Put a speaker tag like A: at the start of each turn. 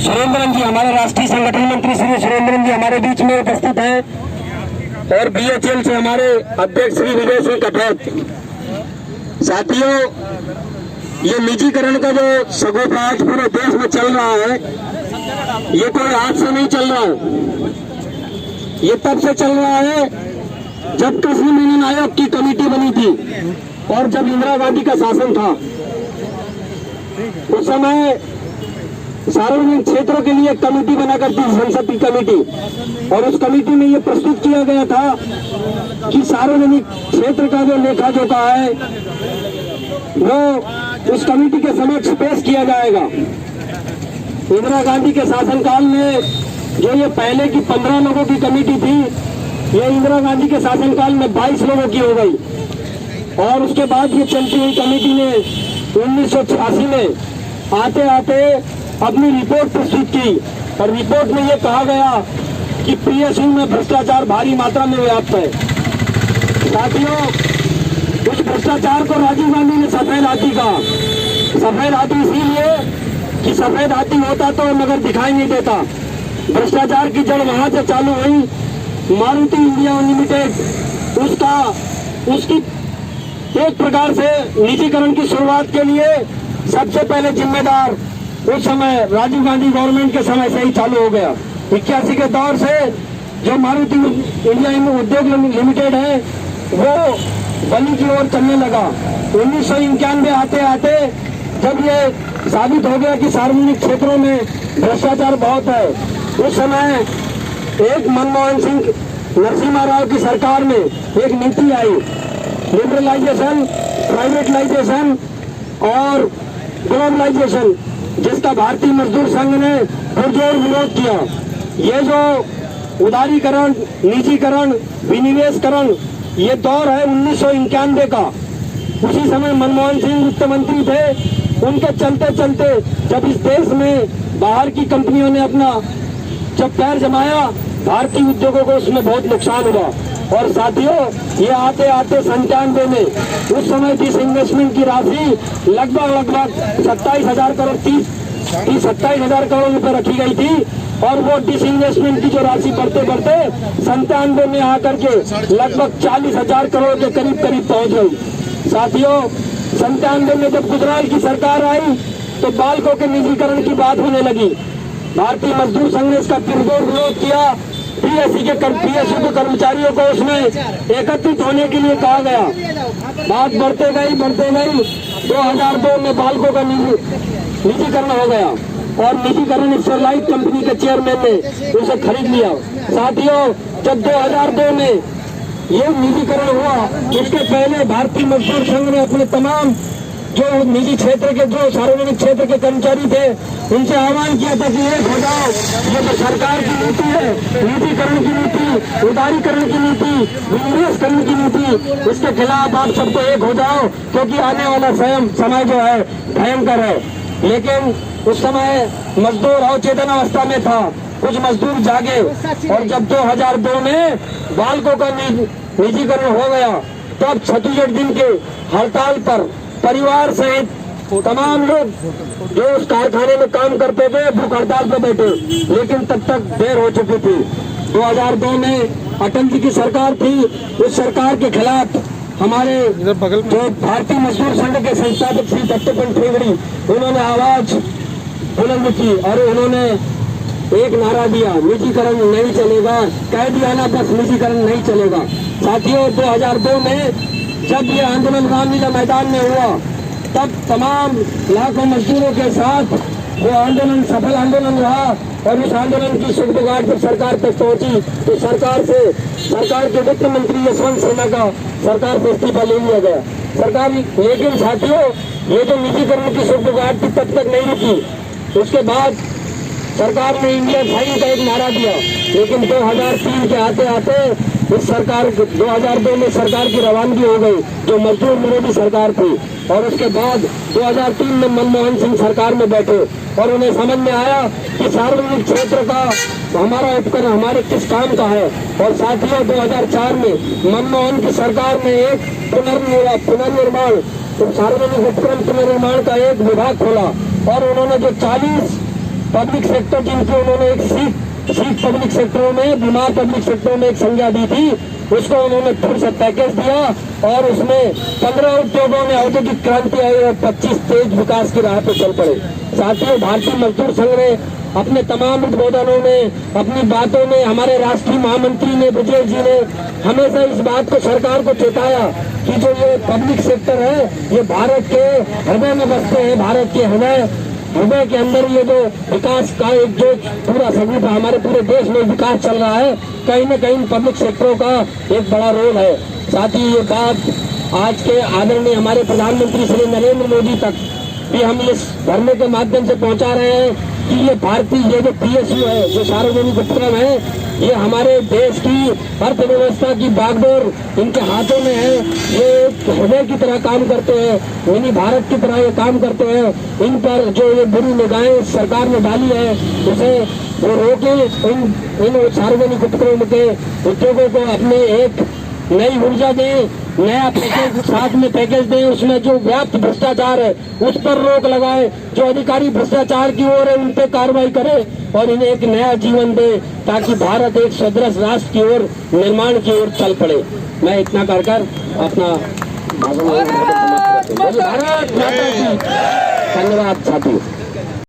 A: सुरेंद्रन जी हमारे राष्ट्रीय संगठन मंत्री श्री सुरेंद्रन जी हमारे बीच में उपस्थित हैं और बीएचएल से हमारे अध्यक्ष श्री विजय सिंह कटौत। साथियों, ये निजीकरण का जो सगोफा आज पूरे देश में चल रहा है, ये कोई आज से नहीं चल रहा है। ये तब से चल रहा है जब कृषि मेनन आयोग की कमेटी बनी थी और जब इंदिरा गांधी का शासन था, उस समय सार्वजनिक क्षेत्रों के लिए कमेटी बना करती थी, संसद की कमेटी, और उस कमेटी में ये प्रस्तुत किया गया था कि सार्वजनिक क्षेत्र का जो लेखा जोखा है वो उस कमेटी के समक्ष पेश किया जाएगा। इंदिरा गांधी के शासनकाल में जो ये पहले की 15 लोगों की कमेटी थी, ये इंदिरा गांधी के शासनकाल में 22 लोगों की हो गई और उसके बाद ये चलती हुई कमेटी ने 1986 में आते आते अपनी रिपोर्ट प्रस्तुत की और रिपोर्ट में ये कहा गया कि पीएसयू में भ्रष्टाचार भारी मात्रा में व्याप्त है। साथियों, उस भ्रष्टाचार को राजीव गांधी ने सफेद हाथी कहा। सफेद हाथी इसीलिए कि सफेद हाथी होता तो नगर दिखाई नहीं देता। भ्रष्टाचार की जड़ वहां से चालू हुई। मारुति इंडिया लिमिटेड उसकी एक प्रकार से निजीकरण की शुरुआत के लिए सबसे पहले जिम्मेदार उस समय राजीव गांधी गवर्नमेंट के समय से ही चालू हो गया। 81 के दौर से जो मारुति इंडिया उद्योग लिमिटेड है वो बली की ओर चलने लगा। 1991 आते आते जब ये साबित हो गया कि सार्वजनिक क्षेत्रों में भ्रष्टाचार बहुत है, उस समय एक मनमोहन सिंह नरसिम्हा राव की सरकार में एक नीति आई, लिबरलाइजेशन, प्राइवेटलाइजेशन और ग्लोबलाइजेशन, जिसका भारतीय मजदूर संघ ने पुरजोर विरोध किया। ये जो उदारीकरण, निजीकरण, विनिवेशकरण, ये दौर है 1991 का। उसी समय मनमोहन सिंह वित्त मंत्री थे। उनके चलते चलते जब इस देश में बाहर की कंपनियों ने अपना जब पैर जमाया, भारतीय उद्योगों को उसमें बहुत नुकसान हुआ। और साथियों, ये आते आते 97 में उस समय डिस इन्वेस्टमेंट की राशि लगभग 27,000 करोड़ 27,000 करोड़ रुपए रखी गई थी और वो डिस इन्वेस्टमेंट की जो राशि बढ़ते बढ़ते 97 में आकर के लगभग 40,000 करोड़ के करीब पहुंच गई। साथियों, 97 में जब गुजराल की सरकार आई तो बालकों के निजीकरण की बात होने लगी। भारतीय मजदूर संघ ने इसका पुरजोर विरोध किया। पीएसयू के कर्मचारियों को उसमें एकत्रित होने के लिए कहा गया। बात बढ़ते गई 2002 में बालकों का निजीकरण हो गया और निजीकरण स्टरलाइट कंपनी के चेयरमैन ने उसे खरीद लिया। साथियों, जब 2002 में ये निजीकरण हुआ, उसके पहले भारतीय मजदूर संघ ने अपने तमाम जो निजी क्षेत्र के, जो सार्वजनिक क्षेत्र के कर्मचारी थे, उनसे आह्वान किया था कि एक हो जाओ। ये जो सरकार की नीति है, निजीकरण की नीति, उदारीकरण की नीति, विनिवेशकरण की नीति, उसके खिलाफ आप सबको एक हो जाओ, क्योंकि आने वाला समय जो है भयंकर है। लेकिन उस समय मजदूर अवचेतन अवस्था में था। कुछ मजदूर जागे और जब 2002 में बालकों का निजीकरण हो गया, तब 36 दिन के हड़ताल पर परिवार सहित तमाम लोग जो उस कारखाने में काम करते थे भूख हड़ताल पर बैठे। लेकिन तब तक देर हो चुकी थी। 2002 में अटल जी की सरकार थी। उस सरकार के खिलाफ हमारे जो भारतीय मजदूर संघ के संस्थापक श्री दत्तोपंत ठेंगड़ी, उन्होंने आवाज बुलंद की और उन्होंने एक नारा दिया, निजीकरण नहीं चलेगा, कह दिया ना बस, निजीकरण नहीं चलेगा। साथियों, 2002 में जब ये आंदोलन रामलीला मैदान में हुआ, तब तमाम लाखों मजदूरों के साथ वो आंदोलन सफल आंदोलन रहा और उस आंदोलन की सुगबुगाहट पर सरकार तक पहुंची तो सरकार के वित्त मंत्री यशवंत सिन्हा का सरकार से इस्तीफा ले लिया गया। लेकिन साथियों, ये जो निजीकरण की सुगबुगाहट थी तब तक नहीं रुकी। उसके बाद सरकार ने इंडिया फाइन का एक नारा दिया। लेकिन 2003 के आते आते इस सरकार 2002 में सरकार की रवानगी हो गई, जो मजदूर विरोधी सरकार थी। और उसके बाद 2003 में मनमोहन सिंह सरकार में बैठे और उन्हें समझ में आया कि सार्वजनिक क्षेत्र का हमारा उपकरण हमारे किस काम का है। और साथियों, 2004 में मनमोहन की सरकार ने एक पुनर्निर्माण सार्वजनिक उपक्रम पुनर्निर्माण का एक विभाग खोला और उन्होंने जो 40 पब्लिक सेक्टर जिनकी उन्होंने एक सीट पब्लिक सेक्टरों में, बीमार पब्लिक सेक्टरों में एक संज्ञा दी थी, उसको उन्होंने फिर से पैकेज दिया और उसमें 15 उद्योगों में औद्योगिक क्रांति आई और 25 तेज विकास की राह पर चल पड़े। साथियों, भारतीय मजदूर संघ ने अपने तमाम उद्बोधनों में, अपनी बातों में, हमारे राष्ट्रीय महामंत्री ने, ब्रजेश जी ने हमेशा इस बात को सरकार को चेताया कि जो ये पब्लिक सेक्टर है ये भारत के हृदय में बसते हैं। भारत के हृदय के अंदर ये जो विकास का एक जो पूरा सबूत हमारे पूरे देश में विकास चल रहा है, कहीं न कहीं पब्लिक सेक्टरों का एक बड़ा रोल है। साथ ही ये बात आज के आदरणीय हमारे प्रधानमंत्री श्री नरेंद्र मोदी तक भी हम इस धरने के माध्यम से पहुंचा रहे हैं कि ये भारतीय जो PSU है, जो सार्वजनिक उपक्रम है, ये हमारे देश की अर्थव्यवस्था की बागडोर इनके हाथों में है। ये एक हृदय की तरह काम करते हैं, मिनी भारत की तरह ये काम करते हैं। इन पर जो ये बुरी निगाहें सार्वजनिक ने डाली है उसे वो रोके, इन सार्वजनिक उपक्रम के उद्योगों को अपने एक नई ऊर्जा दें, नया पैकेज साथ में पैकेज दें, उसमें जो व्याप्त भ्रष्टाचार है उस पर रोक लगाए, जो अधिकारी भ्रष्टाचार की ओर है उन पर कार्रवाई करे और इन्हें एक नया जीवन दे ताकि भारत एक सदृढ़ राष्ट्र की ओर निर्माण की ओर चल पड़े। मैं इतना कर अपना भारत माता की धन्यवाद साथियों।